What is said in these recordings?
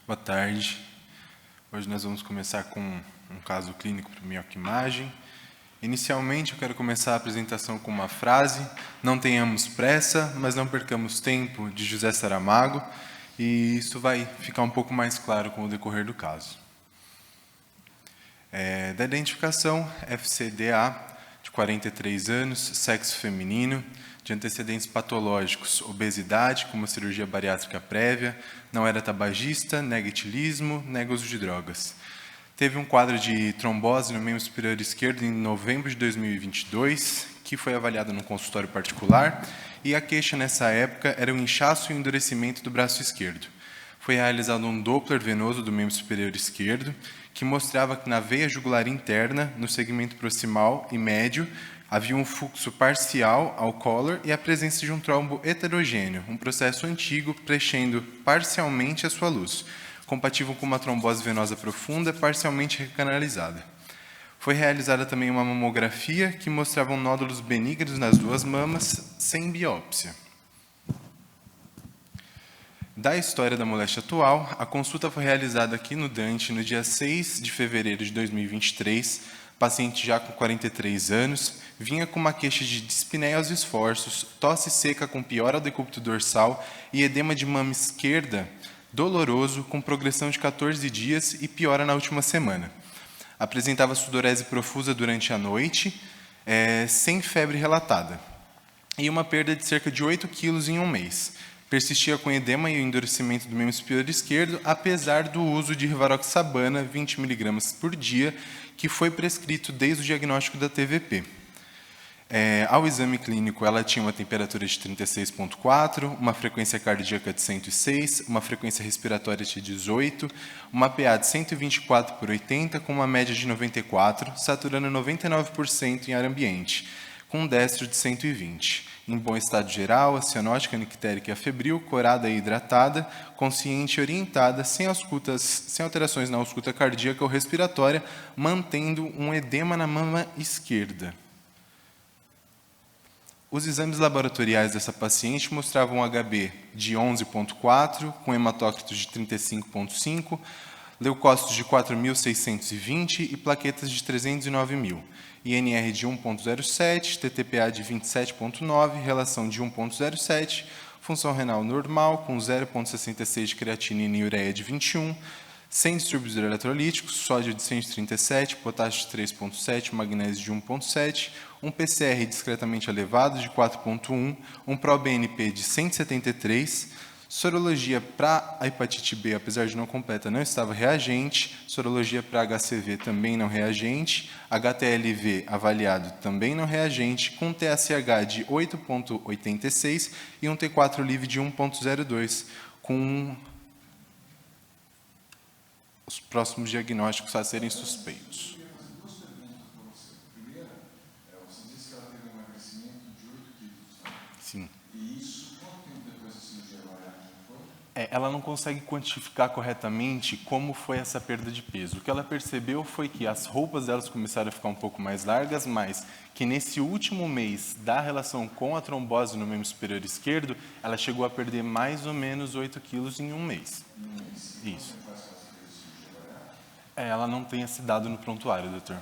Boa tarde. Hoje nós vamos começar com um caso clínico para mioquimagem. Inicialmente, eu quero começar a apresentação com uma frase: "Não tenhamos pressa, mas não percamos tempo", de José Saramago, e isso vai ficar um pouco mais claro com o decorrer do caso. Da identificação, FCDA, de 43 anos, sexo feminino, de antecedentes patológicos, obesidade, com uma cirurgia bariátrica prévia, não era tabagista, nega etilismo, nega uso de drogas. Teve um quadro de trombose no membro superior esquerdo em novembro de 2022, que foi avaliado num consultório particular, e a queixa nessa época era o inchaço e o endurecimento do braço esquerdo. Foi realizado um Doppler venoso do membro superior esquerdo, que mostrava que na veia jugular interna, no segmento proximal e médio, havia um fluxo parcial ao collar e a presença de um trombo heterogêneo, um processo antigo preenchendo parcialmente a sua luz, compatível com uma trombose venosa profunda parcialmente recanalizada. Foi realizada também uma mamografia que mostrava nódulos benignos nas duas mamas, sem biópsia. Da história da moléstia atual, a consulta foi realizada aqui no Dante no dia 6 de fevereiro de 2023, paciente já com 43 anos, vinha com uma queixa de dispneia aos esforços, tosse seca com piora do decúbito dorsal e edema de mama esquerda doloroso, com progressão de 14 dias e piora na última semana. Apresentava sudorese profusa durante a noite, sem febre relatada, e uma perda de cerca de 8 quilos em um mês. Persistia com edema e o endurecimento do membro superior esquerdo, apesar do uso de rivaroxabana, 20 mg por dia, que foi prescrito desde o diagnóstico da TVP. Ao exame clínico, ela tinha uma temperatura de 36,4, uma frequência cardíaca de 106, uma frequência respiratória de 18, uma PA de 124/80, com uma média de 94, saturando 99% em ar ambiente, com um destro de 120. Em bom estado geral, a cianótica, nictérica e afebril, corada e hidratada, consciente e orientada, sem alterações na ausculta cardíaca ou respiratória, mantendo um edema na mama esquerda. Os exames laboratoriais dessa paciente mostravam um HB de 11,4, com hematócritos de 35,5, leucócitos de 4.620 e plaquetas de 309.000. INR de 1,07, TTPA de 27,9, relação de 1,07, função renal normal, com 0,66 de creatinina e ureia de 21, sem distúrbios eletrolíticos, sódio de 137, potássio de 3,7, magnésio de 1,7, um PCR discretamente elevado de 4,1, um ProBNP de 173, sorologia para a hepatite B, apesar de não completa, não estava reagente, sorologia para HCV também não reagente, HTLV avaliado também não reagente, com TSH de 8,86 e um T4 livre de 1,02, com os próximos diagnósticos a serem suspeitos. Você disse que ela teve um emagrecimento de 8 quilos, né? Sim. E isso, quanto tempo depois da cirurgia bariátrica foi? Ela não consegue quantificar corretamente como foi essa perda de peso. O que ela percebeu foi que as roupas delas começaram a ficar um pouco mais largas, mas que nesse último mês da relação com a trombose no membro superior esquerdo, ela chegou a perder mais ou menos 8 quilos em um mês. Isso. Ela não tem esse dado no prontuário, doutor.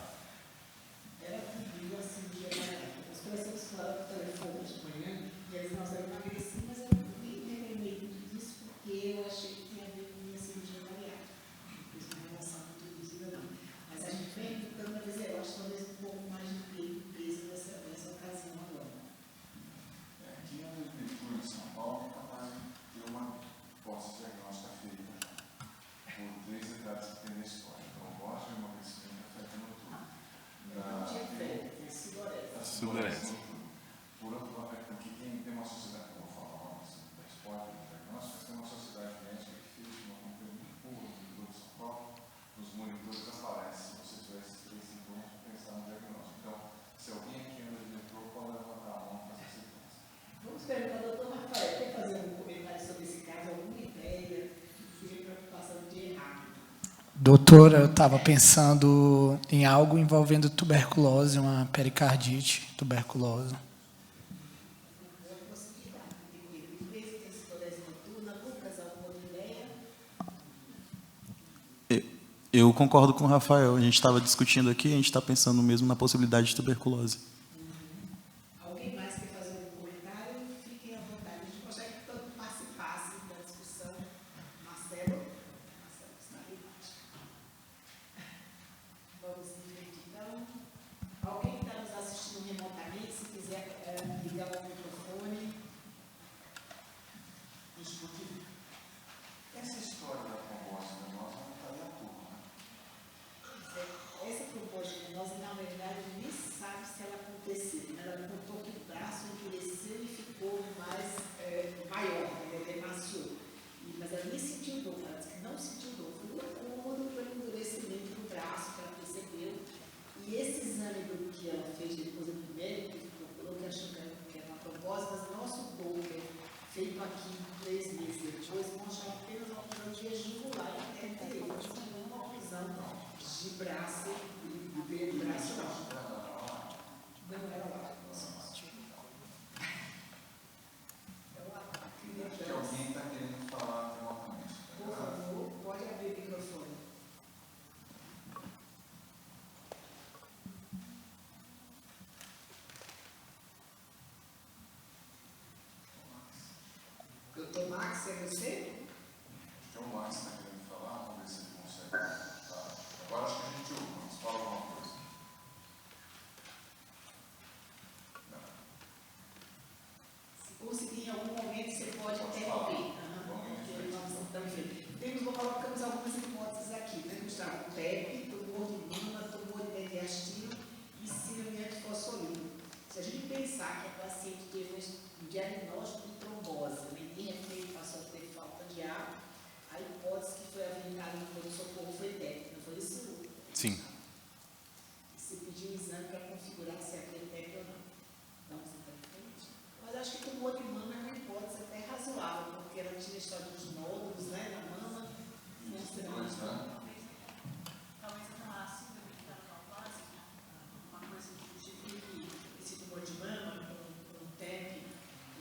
Ela pediu a cirurgia bariátrica. Nós conversamos com ela por telefone de manhã e eles nós emagreci, mas eu não me lembrei disso porque eu achei que tinha a ver com a minha cirurgia bariátrica. Não fiz uma relação muito reduzida, não. Mas a gente vem tentando a dizer, eu acho talvez um pouco mais de peso nessa ocasião agora. Aqui na prefeitura de São Paulo é capaz de ter uma posse diagnóstica feita por 3 detalhes que tem na história. Trombose e emagrecimento afeta no tudo. Não tinha feito, tinha sudorese. Sudorese. Por outro lado, é porque tem uma sociedade, não vou falar da esporte, do diagnóstico, mas tem uma sociedade médica que fez uma campanha muito boa no interior de São Paulo, nos monitores aparece, se você tiver esses 3 sintomas, para pensar no diagnóstico. Então, se alguém aqui ainda de metrô, pode levantar a mão para fazer sequência. Vamos perguntar ao doutor Rafael, quer fazer um comentário sobre esse caso, alguma ideia? Fiquei preocupação de errar. Doutora, eu estava pensando em algo envolvendo tuberculose, uma pericardite, tuberculose. Eu consegui dar, porque ele fez sudorese noturna, Lucas, alguma outra ideia? Eu concordo com o Rafael. A gente estava discutindo aqui, a gente está pensando mesmo na possibilidade de tuberculose. Alguém mais quer fazer algum comentário? Fiquem à vontade. A gente gostaria que todo mundo participasse da discussão. Marcelo? Marcelo está aí. Vamos em frente, então. Alguém que está nos assistindo remotamente, se quiser ligar o microfone. Discutir. Essa história da trombose venosa não está à toa, né? Essa proposta de nós, na verdade, nem sabe se ela aconteceu. Né? Ela contou que o braço endureceu e ficou mais maior, né? Emaciou. Mas ela nem sentiu dor, ela disse que não sentiu dor. Foi um incômodo, foi um endurecimento do braço que ela percebeu. E esse exame que ela fez depois do médico, que procurou, que achou que era uma trombose, mas nosso Doppler, feito aqui 3 meses depois, mostrava apenas uma oclusão de jugular anterior, não uma oclusão de braço, de braço não. Não era lá. Então, Acho que alguém está querendo falar remotamente. por favor, pode abrir o microfone. Doutor Max, é você? Acho que é o Max que está querendo falar, vamos ver se ele consegue. Tá. Agora acho que a gente ouve, mas fala alguma coisa. Não. Se conseguir em algum momento, você pode Pode interromper. falar. Vamos em Porque frente. nós estamos vendo. Colocamos algumas hipóteses aqui, né? Gustavo, TEP, tumor de mama, tumor de mediastino e síndrome antifosfolípido. Se a gente pensar que a paciente teve um diagnóstico de trombose, né? E de repente passou a ter falta de ar, a hipótese que foi aventada no pronto-socorro foi TEP, não foi isso? Sim. Você pediu um exame para configurar se aquele TEP ou não. Vamos em frente. Mas acho que tumor de mama é uma hipótese até razoável, porque ela tinha história dos nódulos, né, na mama. Pois, né? Talvez eu não síndrome de taraplásica, uma coisa que justifique esse tumor de mama com um TEP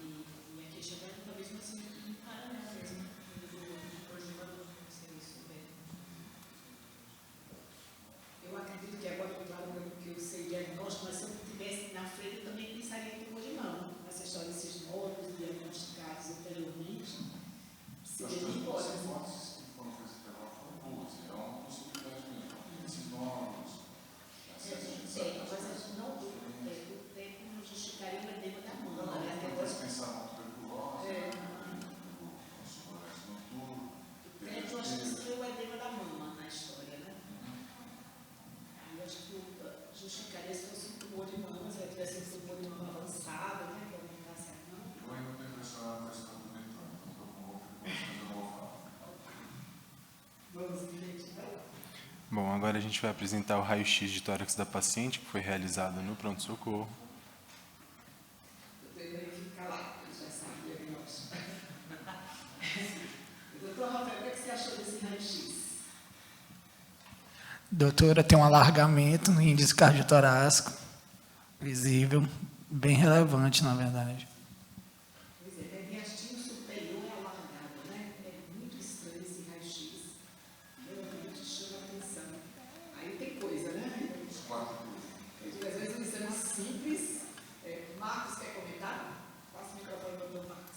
e a queixa dela, talvez uma síndrome de paralelo mesmo, do tumor de mama, não sei isso bem. Eu acredito que agora, claro, que eu sei diagnóstico, mas se eu tivesse na frente, eu também pensaria em tumor de mama. Essa história desses nódulos diagnosticados anteriormente, Acho seria que de as hipótese. hipóteses que foram feitas pela foram boas. É uma possibilidade mesmo. Esses nódulos, acesso de Mas a gente não, o tempo não justificaria o edema da mama, Não, né? Até depois agora, pensar na tuberculose, É. no subclorese noturno, eu acho que seria o edema da mama na história, né? Eu acho que justificaria se fosse um tumor de mama, se ela tivesse um tumor de mama avançado, né? Que aumentasse a mama. Eu ainda estou impressionado com a história do metrô, então estou com outra coisa, mas eu vou falar. Vamos em frente, então. Bom, agora a gente vai apresentar o raio-x de tórax da paciente, que foi realizado no pronto-socorro. Eu deveria ficar lá, eu já sabia o diagnóstico. Doutor Rafael, o que você achou desse raio-x? Doutora, tem um alargamento no índice cardiotorácico, visível, bem relevante, na verdade. Pois é, mediastino superior é alargado, né? É muito estranho esse raio-x. Realmente chama a atenção. Aí tem coisa, né? Os 4 Eu digo, às vezes um exame simples. Marcos, quer comentar? Passa o microfone para o doutor Marcos.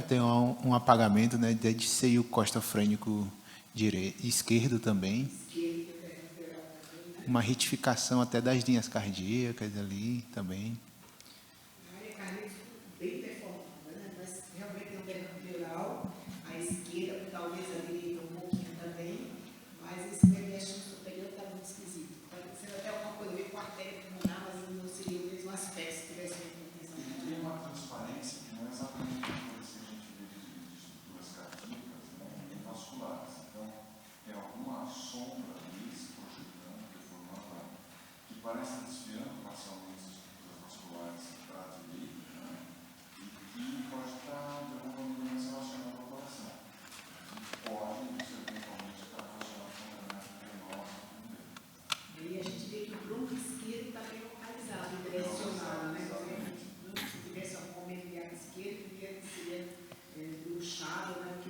Tem um apagamento, né, de seio costofrênico esquerdo também, Esquerdo, lateral também, né? uma retificação até das linhas cardíacas ali também. A área cardíaca bem deformada, né? Mas realmente tem um derrame pleural, a esquerda, talvez a direita um pouquinho também, mas esse mediastino superior está muito esquisito. Está sendo até alguma coisa a ver com a artéria pulmonar, mas não seria o mesmo aspecto se tivesse uma intenção. Tem uma transparência que não é exatamente a coisa que a gente vê de estruturas cardíacas, né, e vasculares. Então, tem alguma sombra ali se projetando, deformando ela, que parece estar desviando parcialmente as estruturas vasculares para a direita, né, e que pode estar de alguma maneira mais relacionada ao coração. E pode, isso eventualmente, estar relacionado com a doença venosa também. E a gente vê que o bronco esquerdo está bem localizado, direcionado, né? Se tivesse algum momento de esquerdo, seria bruxado, né? Porque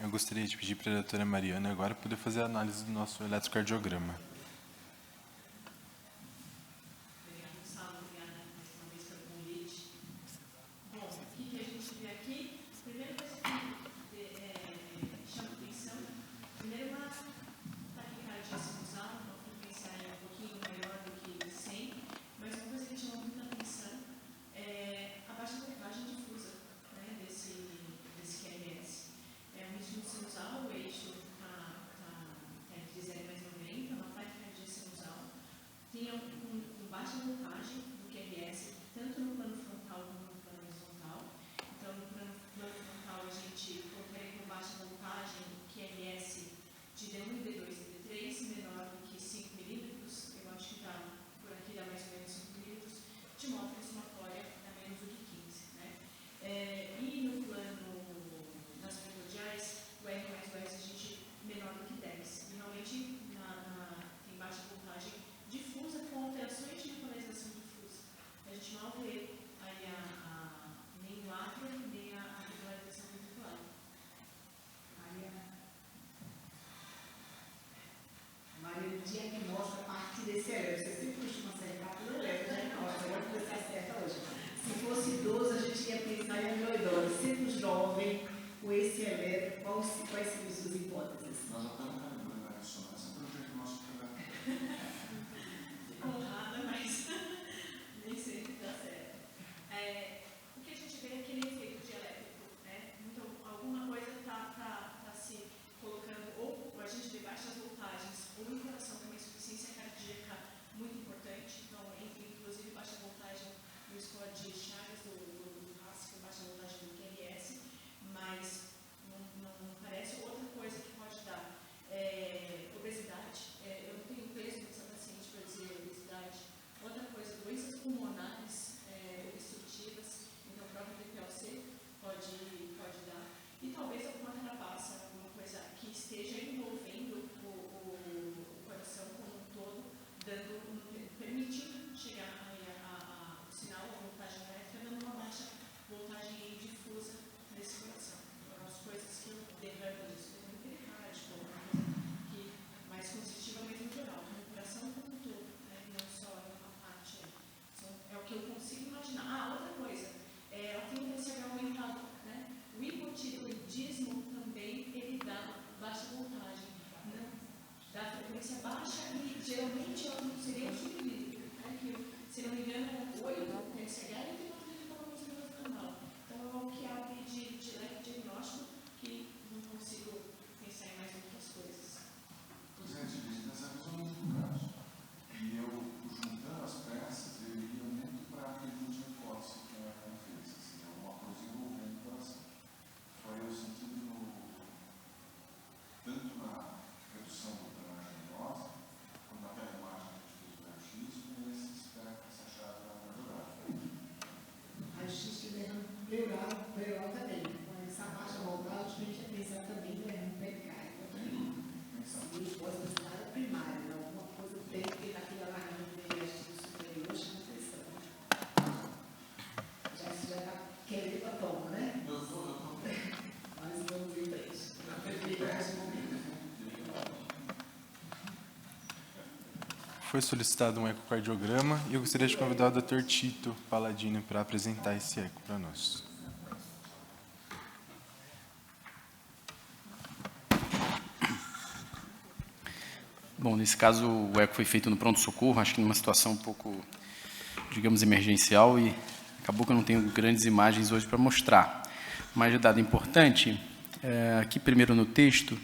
Eu gostaria de pedir para a doutora Mariana agora poder fazer a análise do nosso eletrocardiograma. Obrigada, Gustavo. Obrigada mais uma vez pelo convite. Bom, o que a gente vê aqui? Primeira coisa que chama atenção, primeiro uma taquicardia sinusal, uma frequência um pouquinho maior do que 100, mas uma coisa que chama muita atenção é a baixa voltagem difusa, né, desse QRS. É um ritmo sinusal, o eixo está entre 0 e mais 90, uma taquicardia sinusal. Tinha com baixa voltagem do QRS, tanto no plano frontal como no plano horizontal. Então, no plano frontal, a gente colocaria com baixa voltagem o QRS de D1 e D2 e D3 menor do que 5 milímetros. Eu acho que está por aqui, dá mais ou menos 5 milímetros. Timóteo somatória dá menos do que 15. Né? E no plano das primordiais, o R mais o S a gente menor do que 10. E realmente tem baixa voltagem difusa com alterações de localização difusa. A gente mal vê aí nem o átrio, nem a regularização ventricular. Maria, o diagnóstico a partir desse eletro, você sempre costuma acertar pelo eletrodiagnóstico, agora que você acerta hoje. Se fosse idoso, a gente ia pensar em amiloidose. Sendo jovem, com esse eletro, quais seriam as suas hipóteses? Nós já estamos calibrando a ressonância para o diagnóstico elétrico. Fico honrada, mas nem sempre dá certo. O que a gente vê é aquele efeito dielétrico, né? Então, alguma coisa está se colocando, ou a gente vê baixas voltagens, ou em relação com uma insuficiência cardíaca muito importante. Então, inclusive baixa voltagem no score de Chagas do RAS, baixa voltagem do QRS, mas não parece. Outra coisa que pode dar obesidade. Eu não tenho peso dessa paciente para dizer obesidade. Outra coisa, doenças pulmonares obstrutivas, então próprio DPLC pode dar. E talvez alguma carapaça, alguma coisa que esteja envolvendo o coração como um todo, permitindo chegar o sinal, a voltagem elétrica, dando uma baixa voltagem difusa nesse coração. Então, as coisas que derramam isso, derrame pericárdico, uma coisa que mais constitutiva, mas no geral, no coração como um todo, né? Não só uma parte. É o que eu consigo imaginar. Outra coisa, ela tem um TSH aumentado, né? O hipotireoidismo também, ele dá baixa voltagem, né? Dá frequência baixa e geralmente ela não seria um subnível, né? Que, se não me engano, é 8 TSH e tem uma que estava mostrando no canal. Então é o que abre de leque diagnóstico que não consigo pensar em mais outras coisas. Pois é, nessa visão do caso. E eu, juntando as peças, eu iria muito para aquele último hipótese que a Ana fez, assim, alguma coisa envolvendo o coração. Faria o sentido tanto na redução da angiose, quanto naquela imagem que a gente fez do raio-x, essa chave radiográfica. Raio-x de derrame pleural também. Com essa baixa voltagem, a gente ia pensar também em derrame pericárdico. E pode pensar na primária, né? Alguma coisa tem que ter naquela laranja do intestino superior, chama atenção. Já está querendo para toma, né? Eu estou. Mas vamos em frente. Na prefeita, Foi solicitado um ecocardiograma e eu gostaria de convidar o Dr. Tito Paladino para apresentar esse eco para nós. Bom, nesse caso, o eco foi feito no pronto-socorro, acho que numa situação um pouco, digamos, emergencial, e acabou que eu não tenho grandes imagens hoje para mostrar. Mas, de dado importante, aqui primeiro no texto,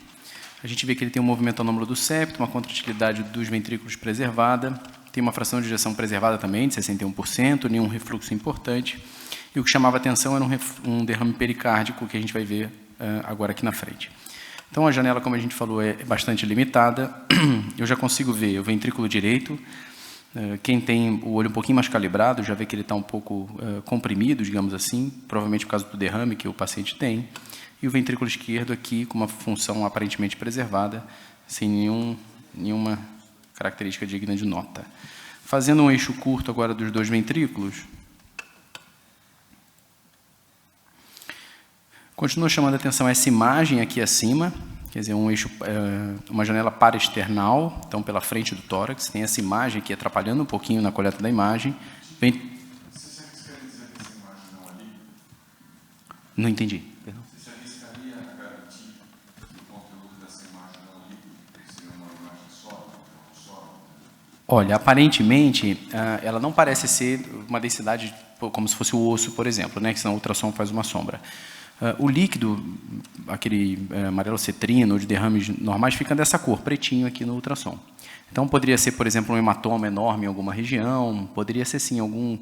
a gente vê que ele tem um movimento anômalo do septo, uma contratilidade dos ventrículos preservada, tem uma fração de ejeção preservada também, de 61%, nenhum refluxo importante, e o que chamava atenção era um derrame pericárdico, que a gente vai ver agora aqui na frente. Então, a janela, como a gente falou, é bastante limitada. Eu já consigo ver o ventrículo direito. Quem tem o olho um pouquinho mais calibrado já vê que ele está um pouco comprimido, digamos assim, provavelmente por causa do derrame que o paciente tem. E o ventrículo esquerdo aqui com uma função aparentemente preservada, sem nenhuma característica digna de nota. Fazendo um eixo curto agora dos dois ventrículos, Continua chamando a atenção essa imagem aqui acima, quer dizer, um eixo, uma janela paraesternal, então pela frente do tórax. Tem essa imagem aqui atrapalhando um pouquinho na coleta da imagem. Vocês arriscariam dizer que essa imagem não é líquida? Não entendi. Perdão. Você se arriscaria a garantir que o conteúdo dessa imagem não é líquido, que seria uma imagem sólida? Olha, aparentemente, ela não parece ser uma densidade como se fosse o osso, por exemplo, né, que senão o ultrassom faz uma sombra. O líquido, aquele amarelo cetrino ou de derrames normais, fica dessa cor, pretinho aqui no ultrassom. Então, poderia ser, por exemplo, um hematoma enorme em alguma região, poderia ser, sim, algum,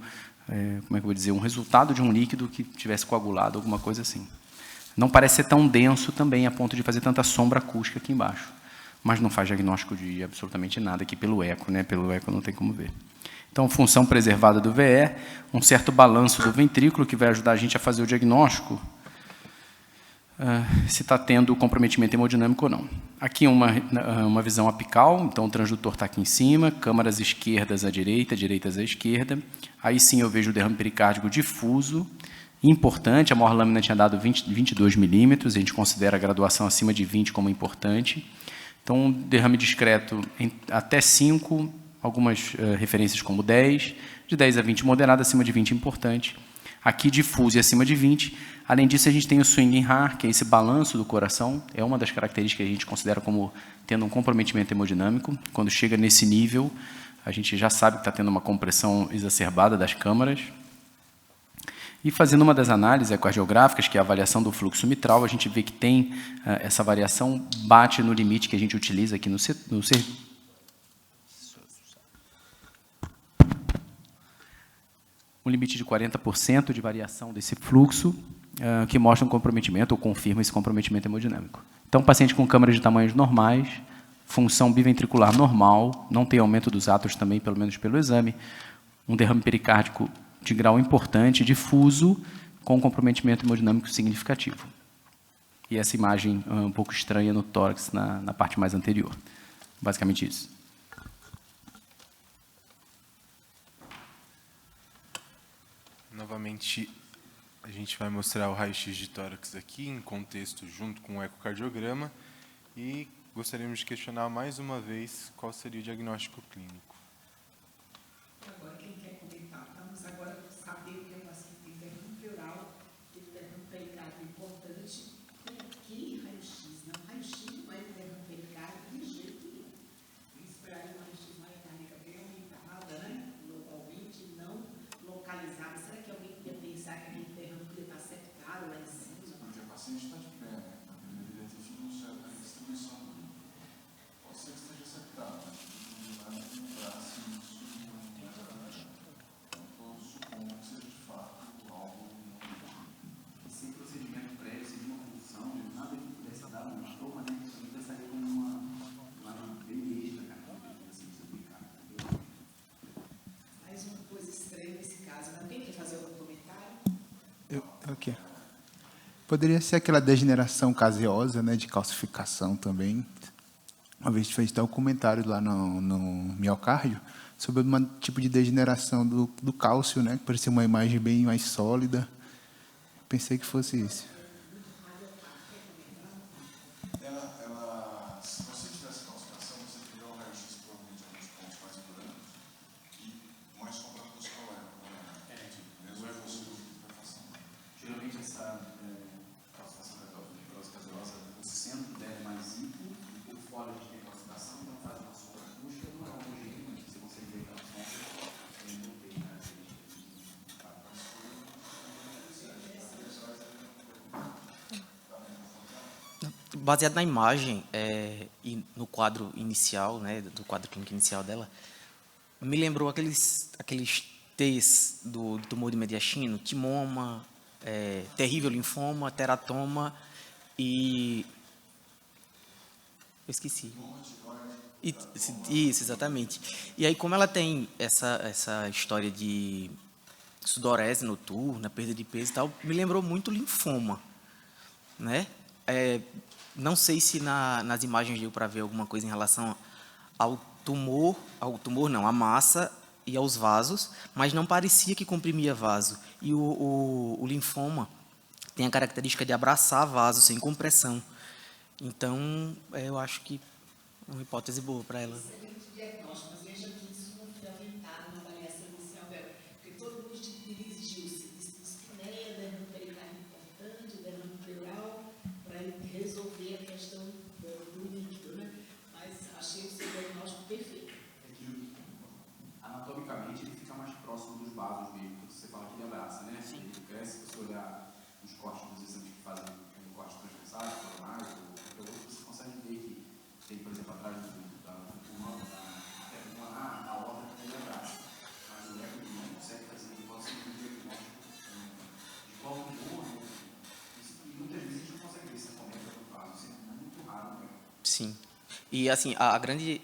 como é que eu vou dizer, um resultado de um líquido que tivesse coagulado, alguma coisa assim. Não parece ser tão denso também, a ponto de fazer tanta sombra acústica aqui embaixo. Mas não faz diagnóstico de absolutamente nada aqui pelo eco, né? Pelo eco não tem como ver. Então, função preservada do VE, um certo balanço do ventrículo, que vai ajudar a gente a fazer o diagnóstico, se está tendo comprometimento hemodinâmico ou não. Aqui uma visão apical, então o transdutor está aqui em cima, câmaras esquerdas à direita, direitas à esquerda. Aí sim eu vejo o derrame pericárdico difuso, importante, a maior lâmina tinha dado 22 milímetros, a gente considera a graduação acima de 20 como importante. Então, um derrame discreto até 5, algumas referências como 10, de 10 a 20 moderado, acima de 20 importante. Aqui difuso e acima de 20. Além disso, a gente tem o swinging heart, que é esse balanço do coração, é uma das características que a gente considera como tendo um comprometimento hemodinâmico. Quando chega nesse nível, a gente já sabe que está tendo uma compressão exacerbada das câmaras. E fazendo uma das análises ecocardiográficas, que é a avaliação do fluxo mitral, a gente vê que tem essa variação, bate no limite que a gente utiliza aqui no serviço. Um limite de 40% de variação desse fluxo, que mostra um comprometimento, ou confirma esse comprometimento hemodinâmico. Então, paciente com câmaras de tamanhos normais, função biventricular normal, não tem aumento dos átomos também, pelo menos pelo exame, um derrame pericárdico de grau importante, difuso, com comprometimento hemodinâmico significativo. E essa imagem um pouco estranha no tórax, na parte mais anterior. Basicamente isso. Novamente, a gente vai mostrar o raio-x de tórax aqui, em contexto, junto com o ecocardiograma, e gostaríamos de questionar mais uma vez qual seria o diagnóstico clínico. Agora, quem quer comentar? Vamos agora saber que é um paciente que tem derrame pleural, tem derrame pericárdico importante. Tem aqui raio-x, não? Raio-x não é derrame pericárdico de jeito nenhum. Tem que esperar uma raio-x mecânica bem aumentada, né? Globalmente, não localizada. Será que alguém podia pensar que aquele derrame podia estar septado lá em cima? Porque o paciente está de pé, né? Então, ele deveria ter tido um certo distribuição do líquido. Pode ser que esteja septado, mas não vai encontrar assim isso mais avançado. Então, todos supomos que seja de fato algo não líquido. Sem procedimento prévio, sem uma função, nada que pudesse dar uma estoma, né? Isso aí pensaria como uma bem extra, cara, assim, se aplicar. Mais uma coisa estranha nesse caso. Alguém quer fazer algum comentário? Ok. Poderia ser aquela degeneração caseosa, né, de calcificação também. Uma vez fez até um comentário lá no miocárdio sobre um tipo de degeneração do cálcio, né, que parecia uma imagem bem mais sólida. Pensei que fosse isso. Se você tivesse calcificação, você teria um raio-x provavelmente alguns pontos mais brancos e mais sombra muscular, né? Mesmo é você perfuração. Geralmente essa calcificação da fibrose caseosa, o centro dela é mais íntimo, e por fora a gente tem calcificação, então faz uma sombra acústica, não é homogêneo, mas você consegue ver aquela sombra, e não tem Baseado na imagem e no quadro inicial, né, do quadro clínico inicial dela, me lembrou aqueles T's do tumor de mediastino, timoma, terrível linfoma, teratoma e... Eu esqueci. Isso, exatamente. E aí, como ela tem essa história de sudorese noturna, perda de peso e tal, me lembrou muito linfoma, né? Não sei se nas imagens deu para ver alguma coisa em relação ao tumor não, à massa e aos vasos, mas não parecia que comprimia vaso. E o linfoma tem a característica de abraçar vaso sem compressão. Então, eu acho que é uma hipótese boa para ela. Excelente diagnóstico, mas veja que isso não foi aventado na avaliação inicial dela, porque todo mundo dirigiu-se, dispneia, derrame pericárdio importante, derrame pleural, para ele resolver a questão do líquido, né? Mas achei o seu diagnóstico perfeito. É que, anatomicamente, ele fica mais próximo dos vasos mesmo, quando você fala que ele abraça, né? Sim. Ele cresce, se você olhar os cortes dos exames que fazem cortes transversais, coronais, ou qualquer outro, você consegue ver que tem, por exemplo, atrás do pulmão, a outra que ele abraça. Mas o eco ele não consegue fazer, ele pode ser um diagnóstico de qual torno, e muitas vezes a gente não consegue ver se a cometa do vaso, isso é muito raro, né? Sim. E, assim, a grande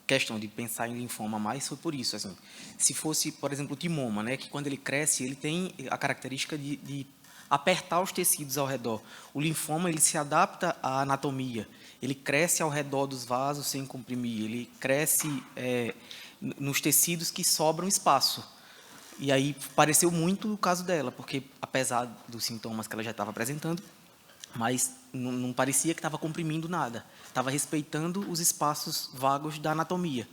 questão de pensar em linfoma mais foi por isso, assim, se fosse, por exemplo, o timoma, né, que quando ele cresce, ele tem a característica de apertar os tecidos ao redor. O linfoma, ele se adapta à anatomia, ele cresce ao redor dos vasos sem comprimir, ele cresce nos tecidos que sobram espaço. E aí pareceu muito o caso dela, porque apesar dos sintomas que ela já estava apresentando, mas não parecia que estava comprimindo nada, estava respeitando os espaços vagos da anatomia.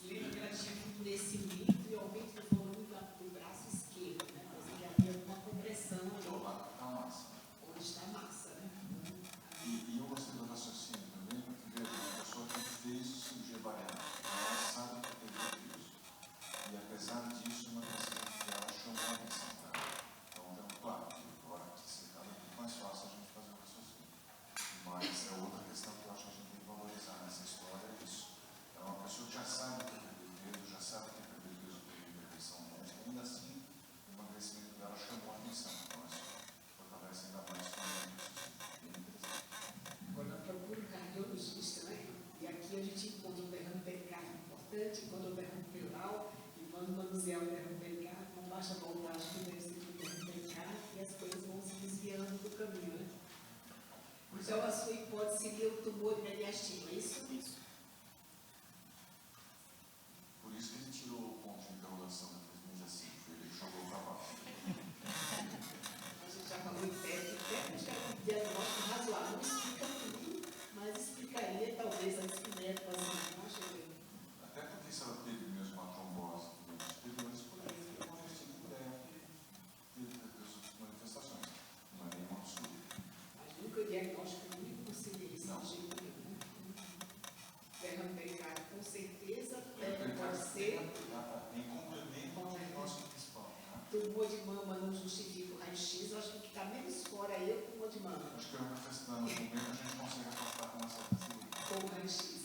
Lembra que ela tinha endurecimento e aumento do volume do braço esquerdo, né? Mas que havia uma compressão ali. Onde está a massa, né? E eu gostei do raciocínio também, porque veja, a pessoa que fez cirurgia bariátrica, ela sabe que teve isso. E apesar disso, uma paciente dela chamou a atenção para ela. Então, claro, agora que se cada vez mais fácil a gente fazer o raciocínio. Mas é outra questão que eu acho que a gente tem que valorizar nessa história, é isso. É uma pessoa que já sabe que perdeu peso, já sabe que perdeu peso por intervenção médica, ainda assim, o emagrecimento dela chamou a atenção. Então, isso fortalece ainda mais com a bem interessante. Agora, procura um cardiologista, né? E aqui a gente encontra um derrame pericárdio importante, encontra um derrame pleural, e quando manusear o derrame pericárdio, com baixa voltagem, que deve ser um derrame pericárdio, e as coisas vão se desviando do caminho, né? Então, a sua hipótese seria o tumor de mediastino, é isso? Isso. Por isso que ele tirou o ponto de interrogação depois do mês assim, ele jogou para baixo. A gente já falou em técnica já é um diagnóstico razoável, não explica tudo, mas explicaria talvez a dispneia do paciente, não acha que? Até porque se ela teve mesmo uma trombose nos anteriores, poderia ter convertido por ela e teve as outras manifestações. Não é nenhum absurdo. Mas nunca o diagnóstico único seria esse de jeito nenhum. Derrame pericárdio, com certeza, pode ser. Em complemento ao diagnóstico principal. Tumor de mama não justifica o raio-x, eu acho que o que está menos fora aí é o tumor de mama. Acho que é uma questão, no momento a gente consegue afastar com uma certa segurança. Com o raio-x.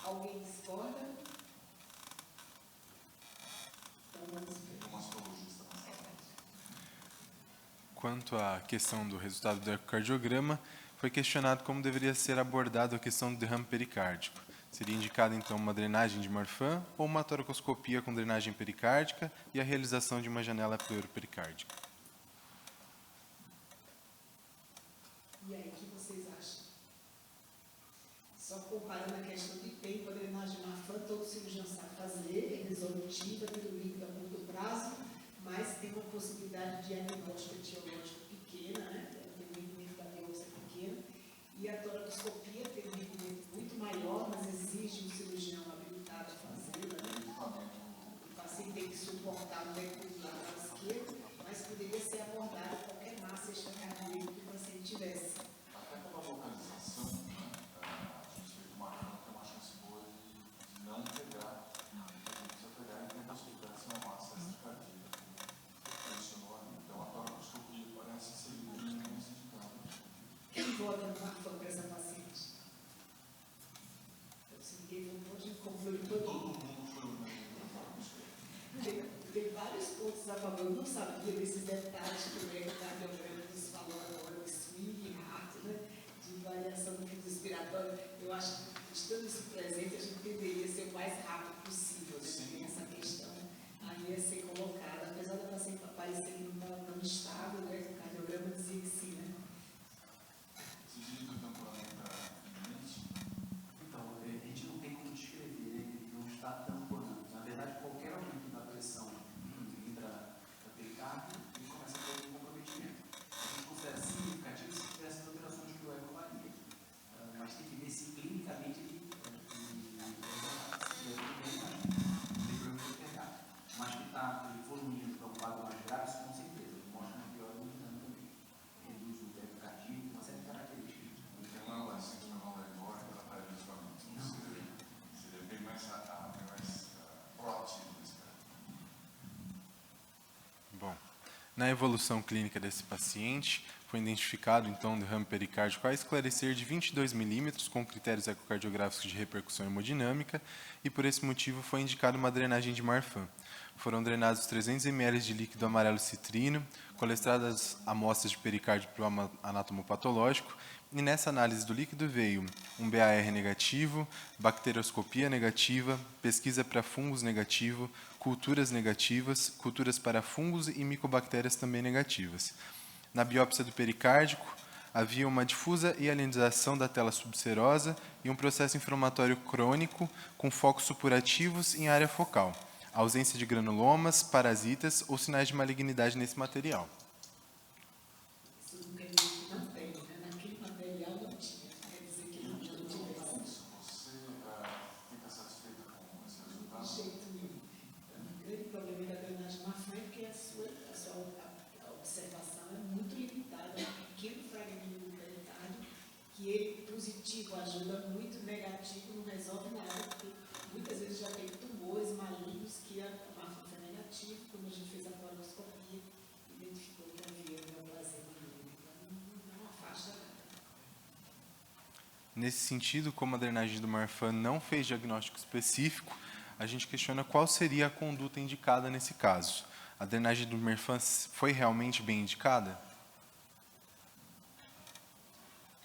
Alguém discorda? Então vamos ver. O mastologista na sala. Quanto à questão do resultado do ecocardiograma, foi questionado como deveria ser abordada a questão do derrame pericárdico. Seria indicada, então, uma drenagem de Marfan ou uma toracoscopia com drenagem pericárdica e a realização de uma janela pleuropericárdica. E aí, o que vocês acham? Só comparando a questão de tempo, a drenagem de Marfan, todo cirurgião sabe fazer, é resolutiva, tendo líquido a curto prazo, mas tem uma possibilidade de diagnóstico etiológico pequena, né? Tem um rendimento da biópsia pequena. E a toracoscopia tem um rendimento muito maior, mas exige um cirurgião habilitado a fazê-la, né? O paciente tem que suportar o decúbito do lado esquerdo, mas poderia ser abordado qualquer massa extracardíaca que o paciente tivesse. Até pela localização, a gente fez uma cama que é uma chance boa de não pegar, não precisa pegar e tem a possibilidade de ser uma massa extracardíaca que funcionou ali. Então a toracoscopia parece ser mais indicada. Quem vota no Marfan para essa paciente? Então, se ninguém votou, a gente conclui todo mundo. Todo mundo foi unânime na toracoscopia. Tem vários pontos a favor. Eu não sabia desses detalhes que o ecocardiograma nos falou agora, o swing heart, né? De variação do fluxo respiratório. Eu acho que, estando isso presente, a gente deveria ser o mais rápido possível, né? Tem essa questão aí a ser colocada. Apesar da paciente aparecer não estável, né? O cardiograma dizia que sim, né? Se diz do temporamento iminente, Então, a gente não tem como descrever, né? Ele não está tamponando. Na verdade, qualquer aumento da pressão intrapericárdio, ele começa a ter um comprometimento. Na evolução clínica desse paciente, foi identificado, então, derrame pericárdico a esclarecer de 22 milímetros, com critérios ecocardiográficos de repercussão hemodinâmica, e por esse motivo foi indicada uma drenagem de Marfan. Foram drenados 300 ml de líquido amarelo citrino, coletadas amostras de pericárdio para o anatomopatológico, e nessa análise do líquido veio um BAR negativo, bacterioscopia negativa, pesquisa para fungos negativo, culturas negativas, culturas para fungos e micobactérias também negativas. Na biópsia do pericárdico, havia uma difusa hialinização da tela subserosa e um processo inflamatório crônico com focos supurativos em área focal, ausência de granulomas, parasitas ou sinais de malignidade nesse material. Isso não quer dizer que não tem, né? Naquele material não tinha. Quer dizer que não tinha. Você fica satisfeita com esse resultado? De jeito nenhum. O grande problema da drenagem Marfan é porque a sua observação é muito limitada, é um pequeno fragmento do pericárdio, que ele positivo ajuda muito, negativo não resolve nada, porque muitas vezes já tem tumores malignos que a Marfan foi negativa, quando a gente fez a colonoscopia, identificou que havia neoplasia maligna. Então, não afasta nada. Nesse sentido, como a drenagem do Marfan não fez diagnóstico específico, a gente questiona qual seria a conduta indicada nesse caso. A drenagem do Marfan foi realmente bem indicada?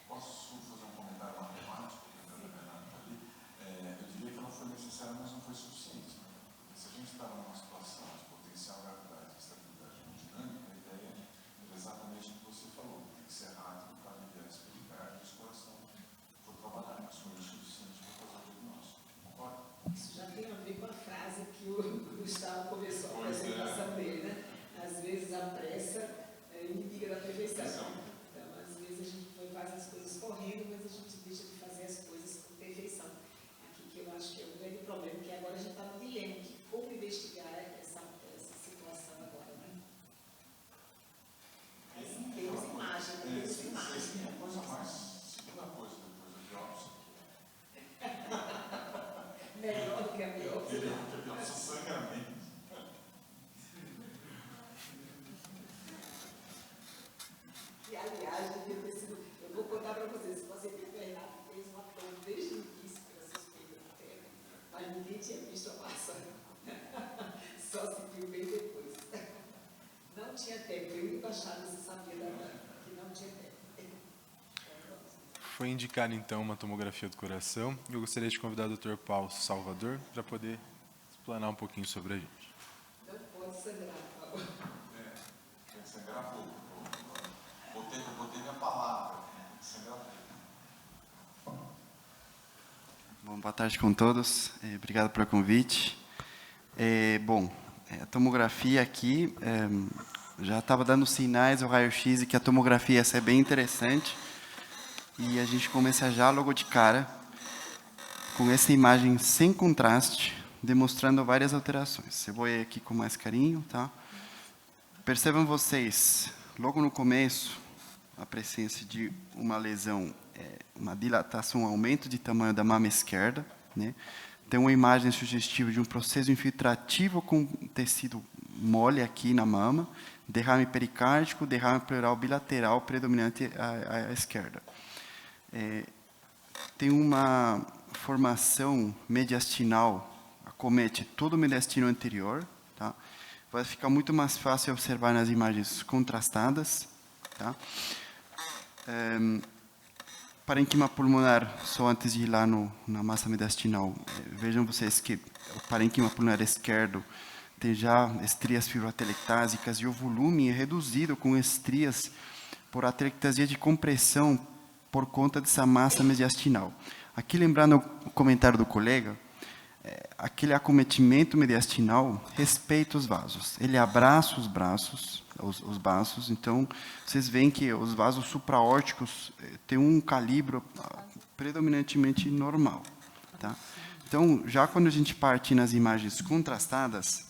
Posso fazer um comentário matemático, porque a Renato está ali? Eu diria que ela foi necessária, mas não foi suficiente. Né? Porque se a gente está numa situação de potencial gravidade e estabilidade hemodinâmica, a ideia é exatamente o que você falou. Tem que ser rápido para aliviar esse pericárdio e esse coração for trabalhar, mas foi o suficiente para fazer o diagnóstico. Concorda? Isso já tem a ver com a frase que o Gustavo começou a apresentação dele, né? Às vezes a pressa é inimiga da perfeição. Então, às vezes a gente faz as coisas correndo, mas a gente deixa de fazer as coisas com perfeição. Aqui que eu acho que é o grande problema, que agora a gente está no dilema, que como investigar essa situação agora, né? Mas temos imagem, temos imagem. Uma coisa mais, segunda coisa depois da biópsia. Melhor do que a biópsia. Melhor do que a biópsia, sangramento. E, aliás, devia ter sido, eu vou contar para vocês, se você tem Bernardo fez uma prova desde o início para suspeita da terra, mas ninguém tinha visto a maçã. Só se viu bem depois. Não tinha tempo, eu e Baixada você sabia que não tinha tempo. Foi indicada, então, uma tomografia do coração. Eu gostaria de convidar o Dr. Paulo Salvador para poder explanar um pouquinho sobre a gente. Não pode sangrar, por favor. Tem que sangrar pouco. Botei minha palavra. Tem que sangrar pouco. Bom, boa tarde com todos. Obrigado pelo convite. A tomografia aqui já estava dando sinais, o raio-x, que a tomografia ia ser bem interessante. E a gente começa já logo de cara com essa imagem sem contraste, demonstrando várias alterações. Eu vou ir aqui com mais carinho, tá? Percebam vocês, logo no começo, a presença de uma lesão, uma dilatação, um aumento de tamanho da mama esquerda, né? Tem uma imagem sugestiva de um processo infiltrativo com tecido mole aqui na mama, derrame pericárdico, derrame pleural bilateral predominante à esquerda. Tem uma formação mediastinal, acomete todo o mediastino anterior, tá? Vai ficar muito mais fácil observar nas imagens contrastadas, tá? Parênquima pulmonar, só antes de ir lá na massa mediastinal, vejam vocês que o parênquima pulmonar esquerdo tem já estrias fibroatelectásicas e o volume é reduzido com estrias por atelectasia de compressão por conta dessa massa mediastinal. Aqui, lembrando o comentário do colega, aquele acometimento mediastinal respeita os vasos. Ele abraça os braços, os baços, então, vocês veem que os vasos supraórticos têm um calibre predominantemente normal. Tá? Então, já quando a gente parte nas imagens contrastadas,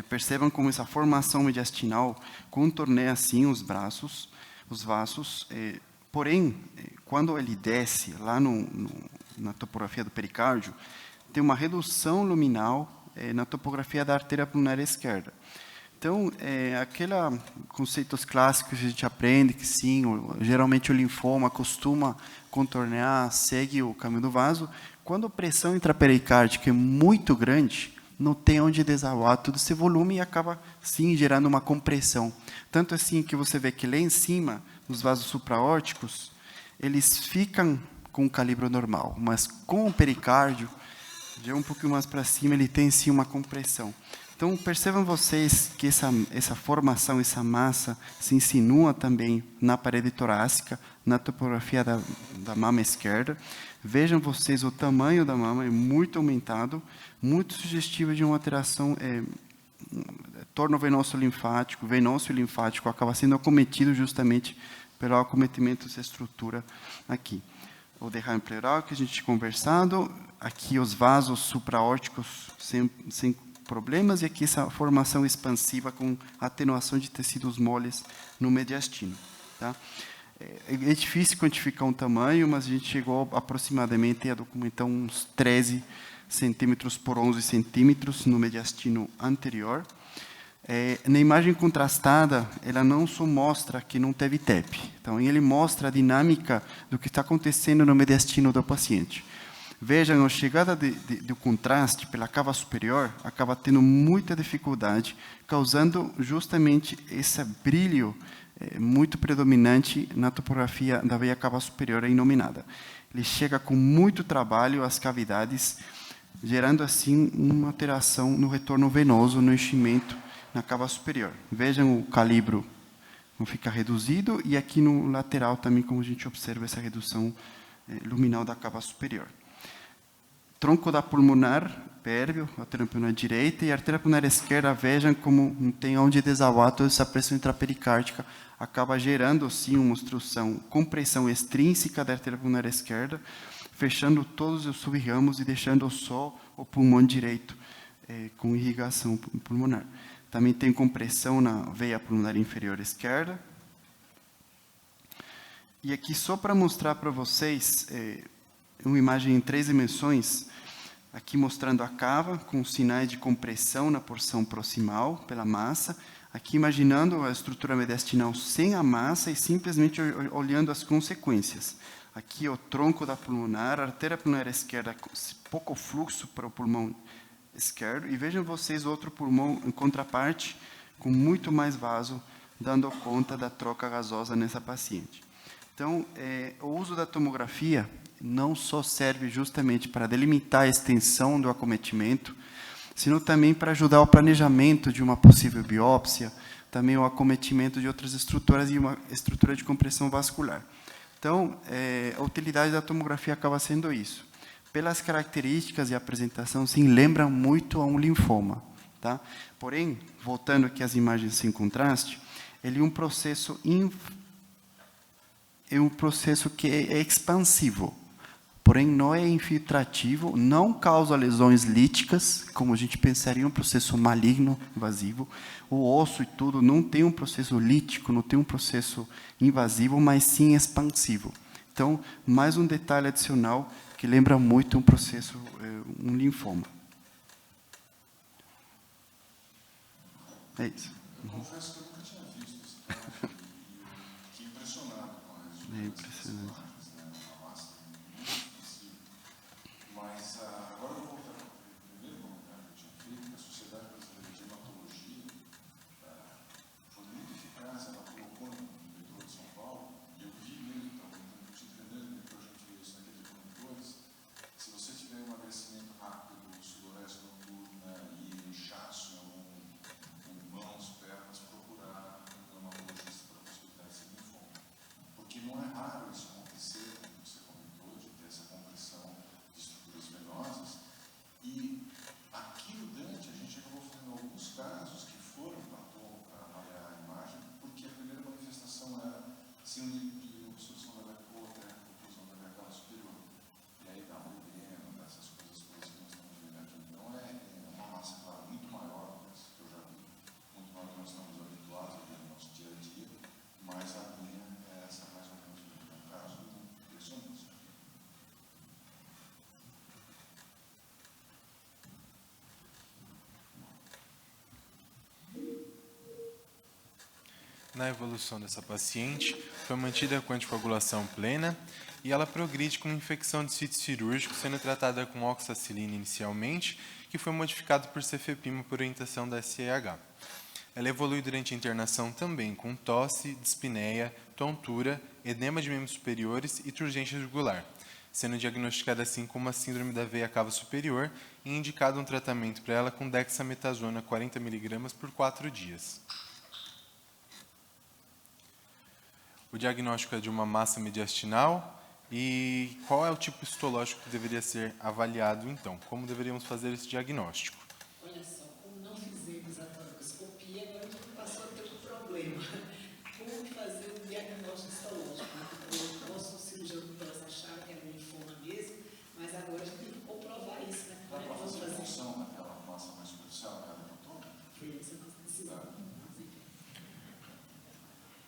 percebam como essa formação mediastinal contorneia assim os braços, os vasos. Porém, quando ele desce lá na topografia do pericárdio, tem uma redução luminal na topografia da artéria pulmonar esquerda. Então, aqueles conceitos clássicos que a gente aprende, que sim, geralmente o linfoma costuma contornar, segue o caminho do vaso. Quando a pressão intrapericárdica é muito grande, não tem onde desaguar todo esse volume e acaba, sim, gerando uma compressão. Tanto assim que você vê que lá em cima, nos vasos supraórticos, eles ficam com o calibre normal, mas com o pericárdio, já um pouquinho mais para cima, ele tem, sim, uma compressão. Então, percebam vocês que essa formação, essa massa, se insinua também na parede torácica, na topografia da mama esquerda. Vejam vocês, o tamanho da mama é muito aumentado, muito sugestivo de uma alteração torno venoso e linfático, acaba sendo acometido justamente pelo acometimento dessa estrutura aqui. O derrame pleural que a gente tinha conversado, aqui os vasos supraórticos sem problemas, e aqui essa formação expansiva com atenuação de tecidos moles no mediastino. Tá? É difícil quantificar um tamanho, mas a gente chegou aproximadamente a documentar uns 13 centímetros por 11 centímetros no mediastino anterior. Na imagem contrastada, ela não só mostra que não teve TEP, então ele mostra a dinâmica do que está acontecendo no mediastino do paciente. Vejam, a chegada do contraste pela cava superior acaba tendo muita dificuldade, causando justamente esse brilho muito predominante na topografia da veia cava superior inominada. Ele chega com muito trabalho às cavidades, gerando assim uma alteração no retorno venoso, no enchimento na cava superior. Vejam o calibro não fica reduzido, e aqui no lateral também, como a gente observa essa redução luminal da cava superior. Tronco da pulmonar, pérvio, artéria pulmonar direita, e a artéria pulmonar esquerda, vejam como não tem onde desaguar toda essa pressão intrapericárdica, acaba gerando, sim, uma obstrução, compressão extrínseca da artéria pulmonar esquerda, fechando todos os subramos e deixando só o pulmão direito com irrigação pulmonar. Também tem compressão na veia pulmonar inferior esquerda. E aqui, só para mostrar para vocês uma imagem em 3 dimensões, aqui mostrando a cava com sinais de compressão na porção proximal pela massa, aqui imaginando a estrutura mediastinal sem a massa e simplesmente olhando as consequências. Aqui o tronco da pulmonar, a artéria pulmonar esquerda, pouco fluxo para o pulmão esquerdo, e vejam vocês outro pulmão em contraparte, com muito mais vaso, dando conta da troca gasosa nessa paciente. Então, o uso da tomografia não só serve justamente para delimitar a extensão do acometimento, sino também para ajudar o planejamento de uma possível biópsia, também o acometimento de outras estruturas e uma estrutura de compressão vascular. Então, a utilidade da tomografia acaba sendo isso. Pelas características e apresentação, sim, lembram muito a um linfoma. Tá? Porém, voltando aqui às imagens sem contraste, ele é um processo que é expansivo, porém não é infiltrativo, não causa lesões líticas, como a gente pensaria um processo maligno, invasivo. O osso e tudo não tem um processo lítico, não tem um processo invasivo, mas sim expansivo. Então, mais um detalhe adicional que lembra muito um processo, um linfoma. É isso. Eu confesso que eu nunca tinha visto esse caso e fiquei impressionado com a região. É impressionante. Mas agora eu vou voltar para o primeiro comentário que eu tinha feito, que a Sociedade Brasileira de Hematologia foi muito eficaz, ela colocou no metrô de São Paulo, e eu vi mesmo, no metrô, a gente vê isso naqueles monitores, se você tiver emagrecimento rápido, sudorese noturna e inchaço em mãos, pernas, procurar um hematologista para possibilitar esse linfoma. Porque não é raro isso acontecer. Na evolução dessa paciente, foi mantida com anticoagulação plena e ela progride com infecção de sítio cirúrgico, sendo tratada com oxacilina inicialmente, que foi modificado por cefepima por orientação da SEH. Ela evolui durante a internação também com tosse, dispneia, tontura, edema de membros superiores e turgência jugular, sendo diagnosticada assim como a síndrome da veia cava superior e indicado um tratamento para ela com dexametasona 40 mg por 4 dias. O diagnóstico é de uma massa mediastinal e qual é o tipo histológico que deveria ser avaliado, então? Como deveríamos fazer esse diagnóstico? Olha só, como não fizemos a toracoscopia, agora a gente passou a ter um problema. Como fazer o diagnóstico histológico? O nosso cirurgião do tórax achava que era um linfoma mesmo, mas agora a gente tem que comprovar isso, né? Dá para fazer uma função naquela massa mais superficial, né? Foi essa a nossa decisão.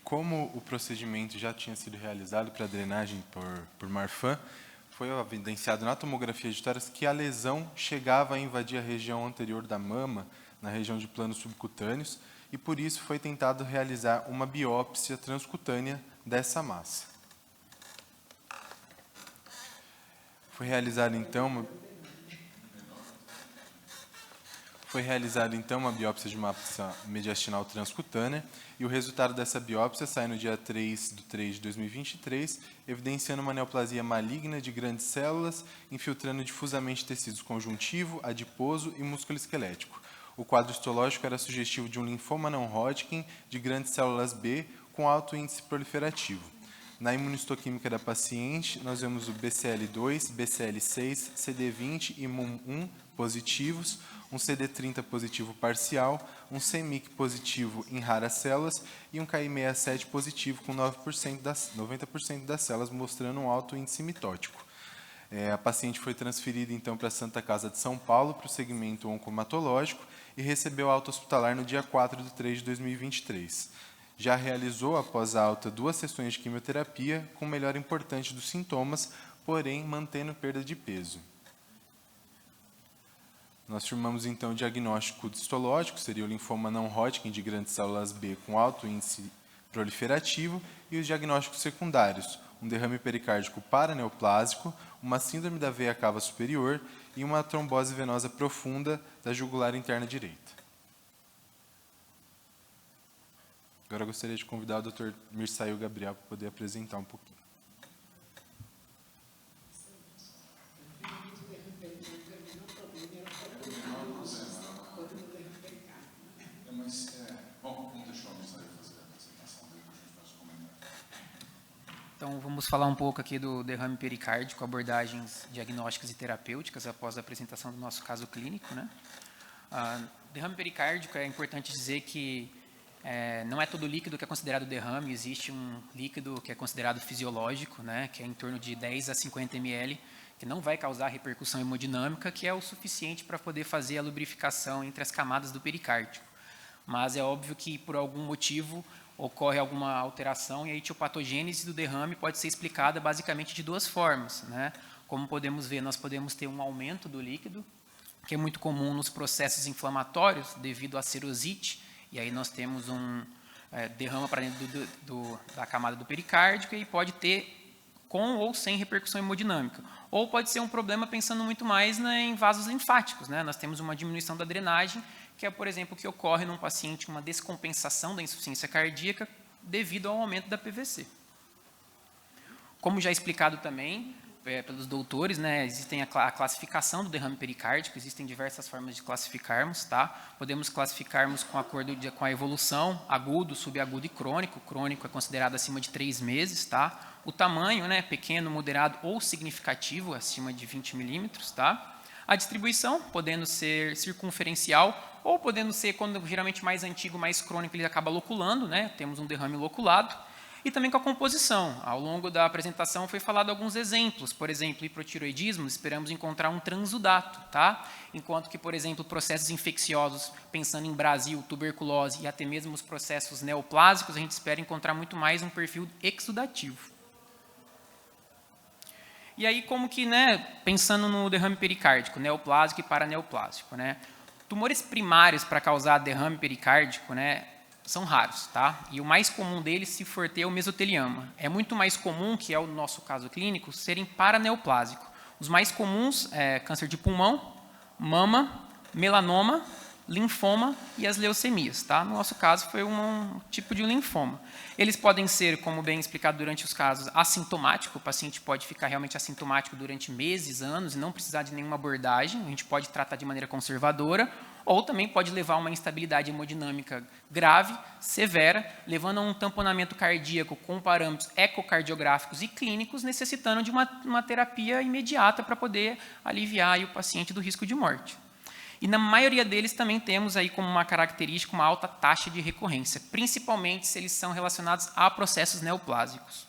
Como o procedimento já tinha sido realizado para drenagem por Marfan, foi evidenciado na tomografia de tórax que a lesão chegava a invadir a região anterior da mama, na região de planos subcutâneos, e por isso foi tentado realizar uma biópsia transcutânea dessa massa. Foi realizada então uma biópsia de massa mediastinal transcutânea e o resultado dessa biópsia sai no dia 3/3/2023, evidenciando uma neoplasia maligna de grandes células, infiltrando difusamente tecidos conjuntivo, adiposo e músculo esquelético. O quadro histológico era sugestivo de um linfoma não Hodgkin de grandes células B com alto índice proliferativo. Na imunistoquímica da paciente, nós vemos o BCL2, BCL6, CD20 e MUM1 positivos, um CD30 positivo parcial, um CMYC positivo em raras células e um KI67 positivo com 90% das células, mostrando um alto índice mitótico. A paciente foi transferida, então, para a Santa Casa de São Paulo, para o segmento oncomatológico, e recebeu alta hospitalar no dia 4/3/2023. Já realizou, após a alta, 2 sessões de quimioterapia, com melhora importante dos sintomas, porém mantendo perda de peso. Nós firmamos, então, o diagnóstico histológico, seria o linfoma não Hodgkin de grandes células B com alto índice proliferativo, e os diagnósticos secundários, um derrame pericárdico paraneoplásico, uma síndrome da veia cava superior e uma trombose venosa profunda da jugular interna direita. Agora eu gostaria de convidar o Dr. Mirsail Gabriel para poder apresentar um pouquinho. Então, vamos falar um pouco aqui do derrame pericárdico, abordagens diagnósticas e terapêuticas após a apresentação do nosso caso clínico, né? Derrame pericárdico, é importante dizer que não é todo líquido que é considerado derrame, existe um líquido que é considerado fisiológico, né, que é em torno de 10 a 50 ml, que não vai causar repercussão hemodinâmica, que é o suficiente para poder fazer a lubrificação entre as camadas do pericárdio. Mas é óbvio que, por algum motivo, ocorre alguma alteração e a etiopatogênese do derrame pode ser explicada basicamente de 2 formas, né? Como podemos ver, nós podemos ter um aumento do líquido, que é muito comum nos processos inflamatórios devido à serosite, e aí nós temos derrama para dentro da camada do pericárdio e pode ter com ou sem repercussão hemodinâmica. Ou pode ser um problema pensando muito mais em vasos linfáticos, né? Nós temos uma diminuição da drenagem, que é, por exemplo, o que ocorre num paciente com uma descompensação da insuficiência cardíaca devido ao aumento da PVC. Como já explicado também pelos doutores, né, existe a classificação do derrame pericárdico, existem diversas formas de classificarmos, tá? Podemos classificarmos com acordo com a evolução, agudo, subagudo e crônico. Crônico é considerado acima de 3 meses, tá? O tamanho, né, pequeno, moderado ou significativo, acima de 20 milímetros, tá? A distribuição, podendo ser circunferencial ou podendo ser, quando geralmente mais antigo, mais crônico, ele acaba loculando, né? Temos um derrame loculado. E também com a composição. Ao longo da apresentação foi falado alguns exemplos. Por exemplo, hipotiroidismo, esperamos encontrar um transudato, tá? Enquanto que, por exemplo, processos infecciosos, pensando em Brasil, tuberculose e até mesmo os processos neoplásicos, a gente espera encontrar muito mais um perfil exudativo. E aí, como que, né, pensando no derrame pericárdico, neoplásico e paraneoplásico, né? Tumores primários para causar derrame pericárdico, né, são raros, tá? E o mais comum deles, se for ter, é o mesotelioma. É muito mais comum, que é o nosso caso clínico, serem paraneoplásicos. Os mais comuns é câncer de pulmão, mama, melanoma, linfoma e as leucemias, tá? No nosso caso, foi um tipo de linfoma. Eles podem ser, como bem explicado durante os casos, assintomático. O paciente pode ficar realmente assintomático durante meses, anos, e não precisar de nenhuma abordagem. A gente pode tratar de maneira conservadora, ou também pode levar a uma instabilidade hemodinâmica grave, severa, levando a um tamponamento cardíaco com parâmetros ecocardiográficos e clínicos, necessitando de uma terapia imediata para poder aliviar aí o paciente do risco de morte. E na maioria deles também temos aí como uma característica uma alta taxa de recorrência, principalmente se eles são relacionados a processos neoplásicos.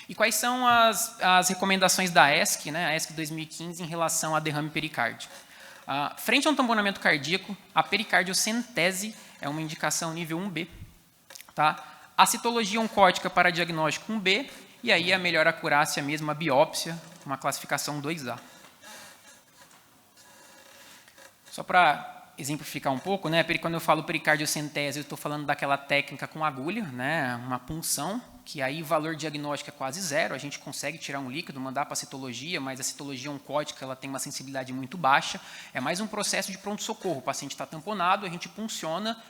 E quais são as recomendações da ESC, né, a ESC 2015, em relação a derrame pericárdico? Frente a um tamponamento cardíaco, a pericardiocentese é uma indicação nível 1B. Tá? A citologia oncótica para diagnóstico 1B, e aí a melhor acurácia mesmo, a biópsia, uma classificação 2A. Só para exemplificar um pouco, né, quando eu falo pericardiocentese, eu estou falando daquela técnica com agulha, né, uma punção, que aí o valor diagnóstico é quase zero, a gente consegue tirar um líquido, mandar para a citologia, mas a citologia oncótica ela tem uma sensibilidade muito baixa, é mais um processo de pronto-socorro, o paciente está tamponado, a gente punciona.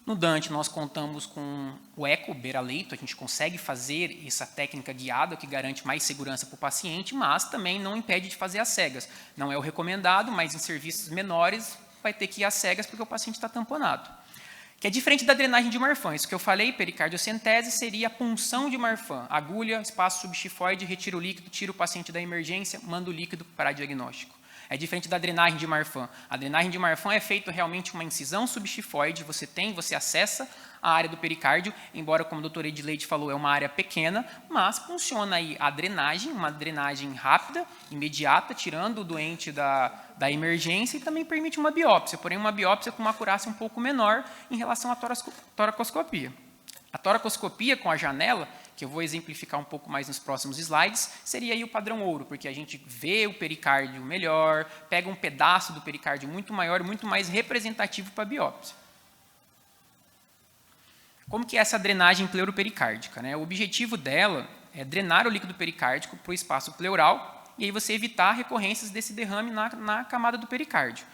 No Dante, nós contamos com o eco, beira-leito, a gente consegue fazer essa técnica guiada, que garante mais segurança para o paciente, mas também não impede de fazer às cegas. Não é o recomendado, mas em serviços menores vai ter que ir às cegas porque o paciente está tamponado. Que é diferente da drenagem de Marfan. Isso que eu falei, pericardiocentese, seria a punção de Marfan. Agulha, espaço subxifoide, retira o líquido, tira o paciente da emergência, manda o líquido para diagnóstico. É diferente da drenagem de Marfan. A drenagem de Marfan é feita realmente uma incisão subxifoide, você acessa a área do pericárdio, embora, como o doutor Edileide falou, é uma área pequena, mas funciona aí a drenagem, uma drenagem rápida, imediata, tirando o doente da emergência, e também permite uma biópsia, porém uma biópsia com uma acurácia um pouco menor em relação à toracoscopia. A toracoscopia com a janela, que eu vou exemplificar um pouco mais nos próximos slides, seria aí o padrão ouro, porque a gente vê o pericárdio melhor, pega um pedaço do pericárdio muito maior e muito mais representativo para a biópsia. Como que é essa drenagem pleuropericárdica, né? O objetivo dela é drenar o líquido pericárdico para o espaço pleural e aí você evitar recorrências desse derrame na camada do pericárdio.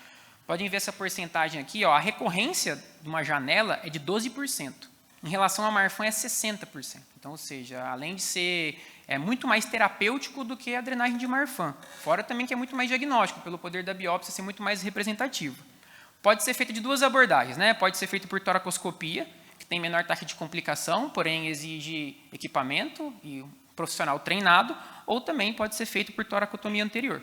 Podem ver essa porcentagem aqui, ó, a recorrência de uma janela é de 12%. Em relação a Marfan é 60%. Então, ou seja, além de ser muito mais terapêutico do que a drenagem de Marfan. Fora também que é muito mais diagnóstico, pelo poder da biópsia ser muito mais representativo. Pode ser feito de duas abordagens, né? Pode ser feito por toracoscopia, que tem menor taxa de complicação, porém exige equipamento e um profissional treinado, ou também pode ser feito por toracotomia anterior.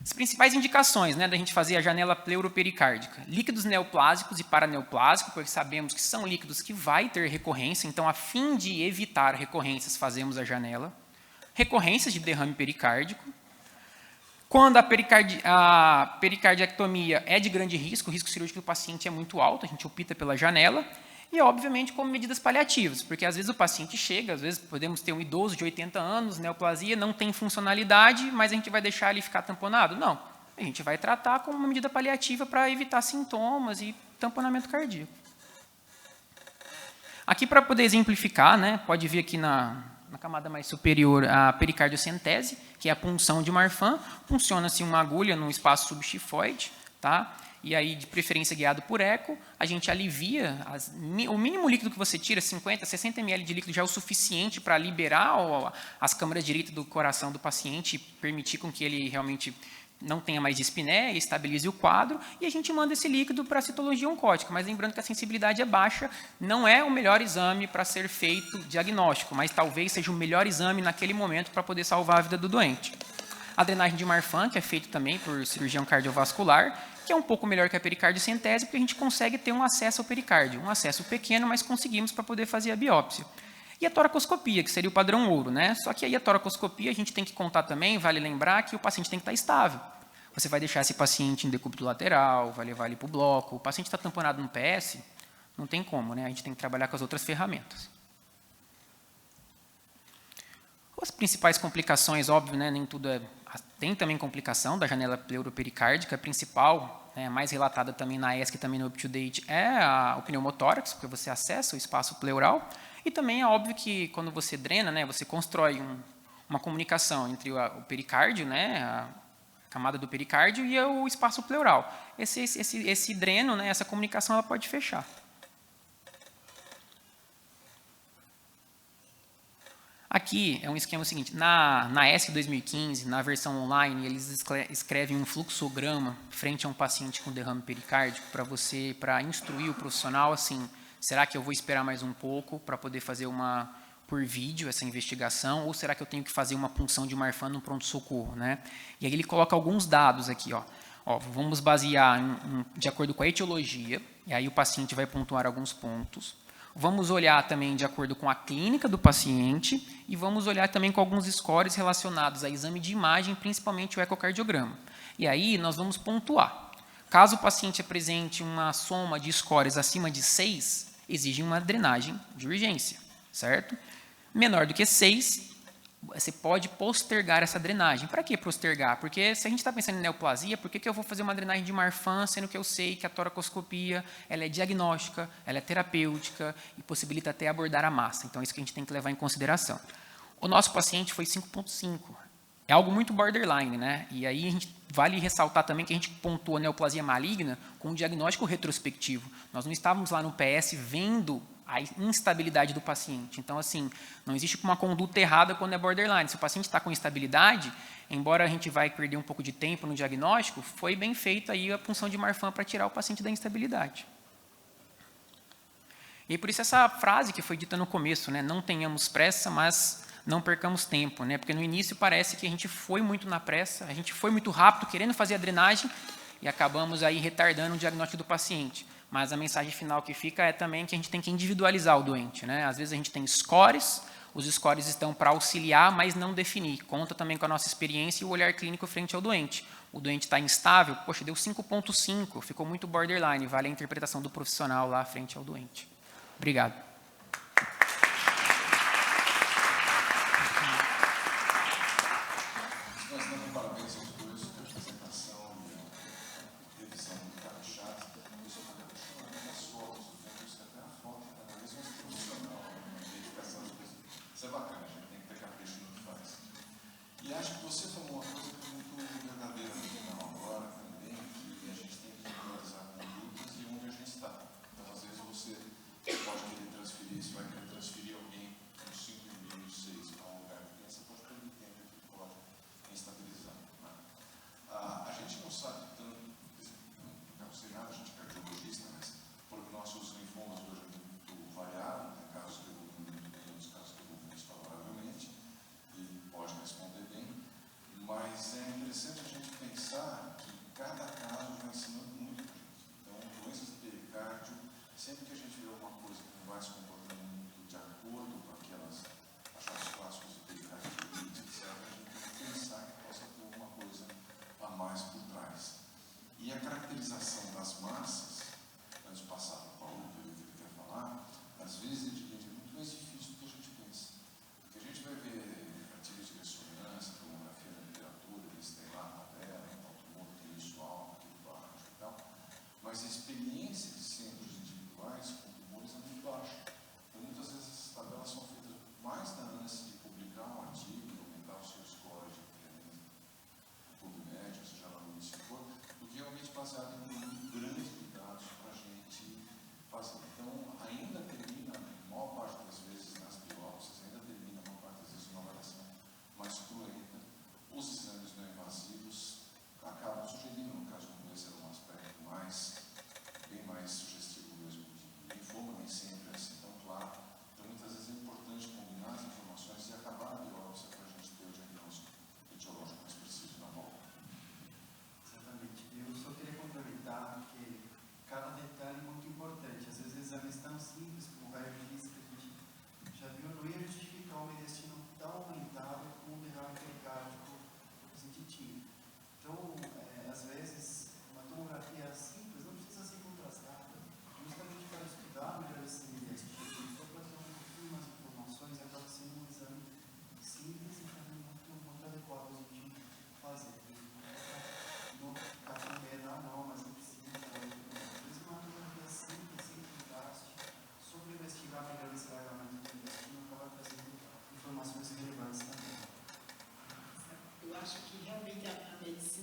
As principais indicações, né, da gente fazer a janela pleuropericárdica: líquidos neoplásicos e paraneoplásicos, porque sabemos que são líquidos que vai ter recorrência, então, a fim de evitar recorrências, fazemos a janela. Recorrências de derrame pericárdico. Quando a pericardiectomia é de grande risco, o risco cirúrgico do paciente é muito alto, a gente opta pela janela. E, obviamente, como medidas paliativas, porque às vezes o paciente chega, às vezes podemos ter um idoso de 80 anos, neoplasia, não tem funcionalidade, mas a gente vai deixar ele ficar tamponado? Não. A gente vai tratar como uma medida paliativa para evitar sintomas e tamponamento cardíaco. Aqui, para poder exemplificar, né, pode ver aqui na camada mais superior a pericardiocentese, que é a punção de Marfan. Funciona-se uma agulha no espaço subxifoide, tá? E aí, de preferência guiado por eco, a gente alivia, o mínimo líquido que você tira, 50, 60 ml de líquido, já é o suficiente para liberar as câmaras direitas do coração do paciente e permitir com que ele realmente não tenha mais dispneia, estabilize o quadro, e a gente manda esse líquido para a citologia oncótica. Mas lembrando que a sensibilidade é baixa, não é o melhor exame para ser feito diagnóstico, mas talvez seja o melhor exame naquele momento para poder salvar a vida do doente. A drenagem de Marfan, que é feito também por cirurgião cardiovascular, que é um pouco melhor que a pericardiocentese, porque a gente consegue ter um acesso ao pericárdio. Um acesso pequeno, mas conseguimos para poder fazer a biópsia. E a toracoscopia, que seria o padrão ouro, né? Só que aí a toracoscopia a gente tem que contar também, vale lembrar que o paciente tem que estar estável. Você vai deixar esse paciente em decúbito lateral, vai levar ele para o bloco. O paciente está tamponado no PS, não tem como, né? A gente tem que trabalhar com as outras ferramentas. As principais complicações, óbvio, né? Nem tudo é tem também complicação da janela pleuropericárdica, a principal, né, mais relatada também na ESC e também no UpToDate, é o pneumotórax, porque você acessa o espaço pleural, e também é óbvio que quando você drena, né, você constrói uma comunicação entre o pericárdio, né, a camada do pericárdio, e o espaço pleural. Esse dreno, né, essa comunicação, ela pode fechar. Aqui é um esquema seguinte, na ESC 2015, na versão online, eles escrevem um fluxograma frente a um paciente com derrame pericárdico para instruir o profissional, assim, será que eu vou esperar mais um pouco para poder fazer por vídeo essa investigação, ou será que eu tenho que fazer uma punção de Marfan no pronto-socorro, né? E aí ele coloca alguns dados aqui, ó. Vamos basear de acordo com a etiologia, e aí o paciente vai pontuar alguns pontos. Vamos olhar também de acordo com a clínica do paciente e vamos olhar também com alguns scores relacionados a exame de imagem, principalmente o ecocardiograma. E aí nós vamos pontuar. Caso o paciente apresente uma soma de scores acima de 6, exige uma drenagem de urgência, certo? Menor do que 6, você pode postergar essa drenagem. Para que postergar? Porque se a gente está pensando em neoplasia, por que eu vou fazer uma drenagem de Marfan, sendo que eu sei que a toracoscopia ela é diagnóstica, ela é terapêutica e possibilita até abordar a massa. Então, é isso que a gente tem que levar em consideração. O nosso paciente foi 5,5. É algo muito borderline, né? E aí a gente vale ressaltar também que a gente pontua a neoplasia maligna com um diagnóstico retrospectivo. Nós não estávamos lá no PS vendo a instabilidade do paciente. Então, assim, não existe uma conduta errada quando é borderline. Se o paciente está com instabilidade, embora a gente vai perder um pouco de tempo no diagnóstico, foi bem feita aí a punção de Marfan para tirar o paciente da instabilidade. E por isso essa frase que foi dita no começo, né? Não tenhamos pressa, mas não percamos tempo, né? Porque no início parece que a gente foi muito na pressa, a gente foi muito rápido querendo fazer a drenagem e acabamos aí retardando o diagnóstico do paciente. Mas a mensagem final que fica é também que a gente tem que individualizar o doente, né? Às vezes a gente tem scores, os scores estão para auxiliar, mas não definir. Conta também com a nossa experiência e o olhar clínico frente ao doente. O doente está instável, poxa, deu 5,5, ficou muito borderline, vale a interpretação do profissional lá frente ao doente. Obrigado.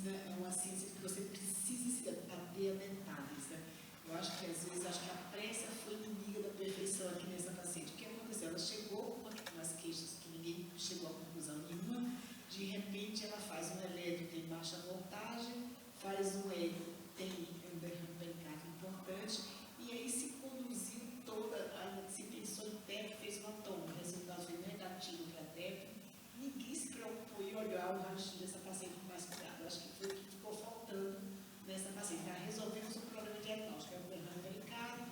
medicina é uma ciência que você precisa se ater a detalhes, né? Eu acho que, às vezes, a pressa foi inimiga da perfeição aqui nessa paciente. O que aconteceu? Ela chegou com umas queixas que ninguém chegou a conclusão nenhuma, de repente ela faz um eletro, tem baixa voltagem, faz um eco, tem um derrame pericárdico importante, e aí se conduziu toda, se pensou em TEP, fez uma toma, o resultado foi negativo para a TEP, ninguém se preocupou em olhar o raio-x dessa paciente com mais cuidado. Eu acho que foi o que ficou faltando nessa paciente. Já resolvemos o problema diagnóstico, é o derrame pericárdico,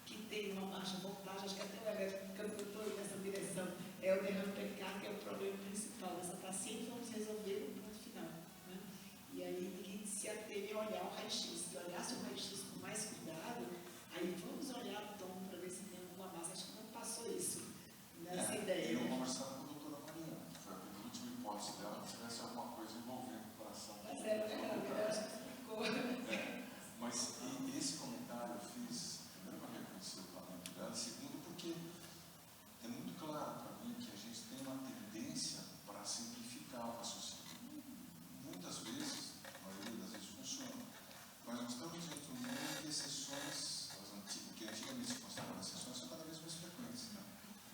que tem uma baixa voltagem, acho que até o elétrico cantou nessa direção, é o derrame pericárdico, que é o problema principal dessa paciente, vamos resolver no ponto final. Né? E aí ninguém se ateve a olhar o raio-x. Se olhasse o raio-x com mais cuidado, aí vamos olhar o tom para ver se tem alguma massa. Acho que não passou isso nessa ideia. Eu conversava com a doutora Mariana, que foi a última hipótese dela, que tivesse alguma coisa envolvendo o coração. Mas eu acho que ficou. Mas esse comentário eu fiz, primeiro para reconhecer o talento dela, segundo porque é muito claro para mim que a gente tem uma tendência para simplificar o raciocínio. Muitas vezes, a maioria das vezes funciona, mas nós estamos diante de um mundo de exceções, que antigamente se consideravam exceções, são cada vez mais frequentes. Né?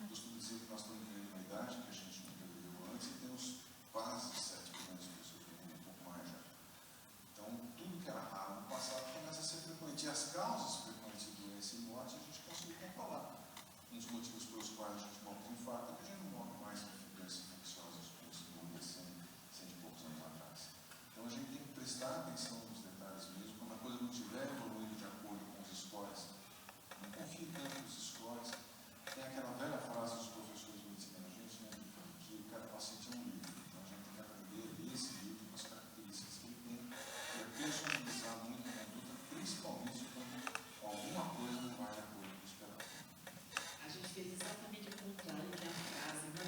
Eu costumo dizer que nós estamos vivendo uma idade que a gente nunca viveu antes e temos quase 7 milhões de pessoas vivendo, um pouco mais já. Então, tudo que era raro no passado começa a ser frequente. E as causas frequentes de doença e morte a gente conseguiu controlar. Um dos motivos pelos quais a gente morre de infarto é que a gente não morre mais de doenças infecciosas como se morria 100 e poucos anos atrás. Então, a gente tem que prestar atenção nos detalhes mesmo. Quando a coisa não estiver evoluindo de acordo com os scores, não confie tanto nos scores. Tem aquela velha frase dos professores de medicina, a gente, né, que cada paciente é um livro. Então, a gente tem que aprender a ler esse livro com as características que ele tem para personalizar muito a conduta, principalmente quando alguma coisa não vai de acordo com o esperado. A gente fez exatamente o contrário que a frase, né?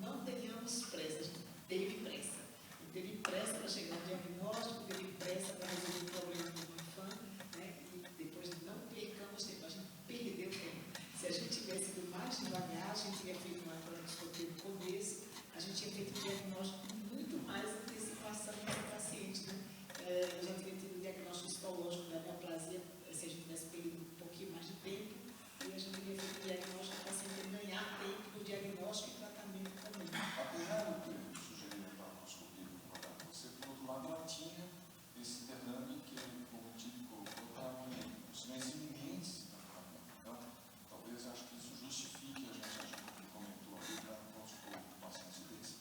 Não tenhamos pressa, a gente teve pressa. E teve pressa para chegar ao diagnóstico, teve pressa para resolver o problema do infante, né? E depois não percamos tempo, a gente perdeu tempo. Se a gente tivesse ido mais devagar, a gente tinha feito uma colonoscopia no começo, a gente tinha feito um diagnóstico com muito mais antecipação para o paciente. Né? Eu já tinha tido o diagnóstico histológico da neoplasia, se a gente tivesse perdido um pouquinho mais de tempo, e a gente teria feito o diagnóstico para o paciente ganhar tempo no diagnóstico e tratamento também. Apesar do que eu sugeri na colonoscopia que eu vou dar para você, por outro lado, ela tinha esse derrame que ele, como o Tito colocou, estava nos sinais iminentes da tratamento. Então, talvez eu acho que isso justifique a gente agir como ele comentou ali para pronto-socorro com pacientes desse.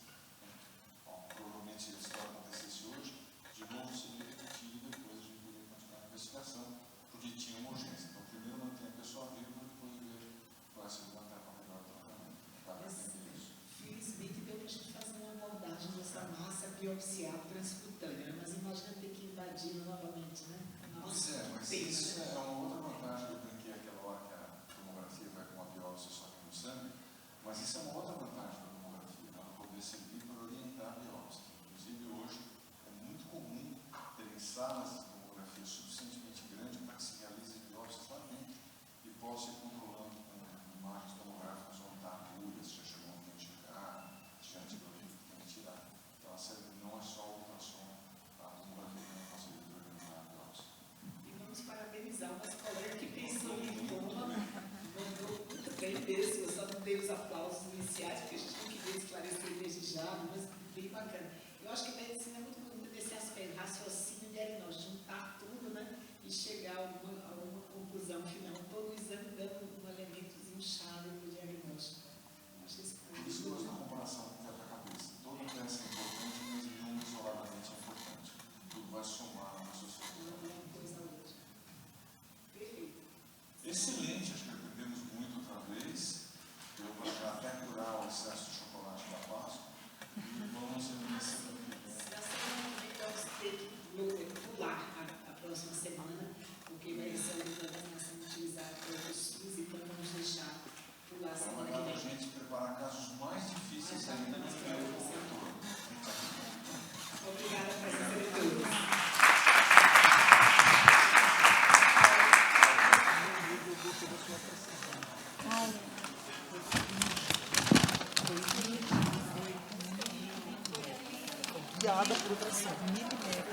Bom, provavelmente se a história acontecesse hoje, de novo seria repetido e depois a gente poderia continuar a investigação, porque tinha uma urgência. Então, primeiro mantém a pessoa viva, depois ver qual é a segunda etapa melhor do tratamento. Para entender isso. Felizmente deu para a gente fazer uma abordagem dessa massa biopsial transcutânea, mas imagina ter que invadir novamente, né? Pois é, mas isso é uma outra vantagem que eu brinquei aquela hora que a tomografia vai com uma biópsia só que no sangue, mas isso é uma outra vantagem da tomografia, ela poder servir para orientar a biópsia. Inclusive hoje é muito comum terem salas de tomografia suficientemente grandes para que se realize biópsias lá dentro e possa ir controlando com imagens tomográficas onde está a agulha, se já chegou onde tem que chegar, se já tirou o que tem que tirar. Então a série não é só o ultrassom, a tomografia também facilita para organizar a biópsia. E vamos parabenizar umas colegas que pensou em toma, mandou muito bem mesmo, eu só não dei os aplausos iniciais, porque a gente não queria esclarecer desde já, mas bem bacana. Eu acho que a medicina é muito bonita nesse aspecto, raciocínio e diagnóstico, juntar tudo, né, e chegar a alguma conclusão final, todo o exame dando um elementozinho chave para o diagnóstico. Eu acho que esse Por isso que eu gosto da comparação com o quebra-cabeça. Todo peça é importante, mas nenhum isoladamente é importante. Tudo vai somar na sociedade. uma coisa a outra. Perfeito. Excelente, acho que aprendemos muito outra vez. Deu para já até curar o excesso de chocolate da Páscoa. E vamos ver se Na semana que vem vamos ter que pular a próxima semana, porque vai ser uma programação utilizada para outros SUS, então vamos deixar pular realizada por ultrassom milimétrico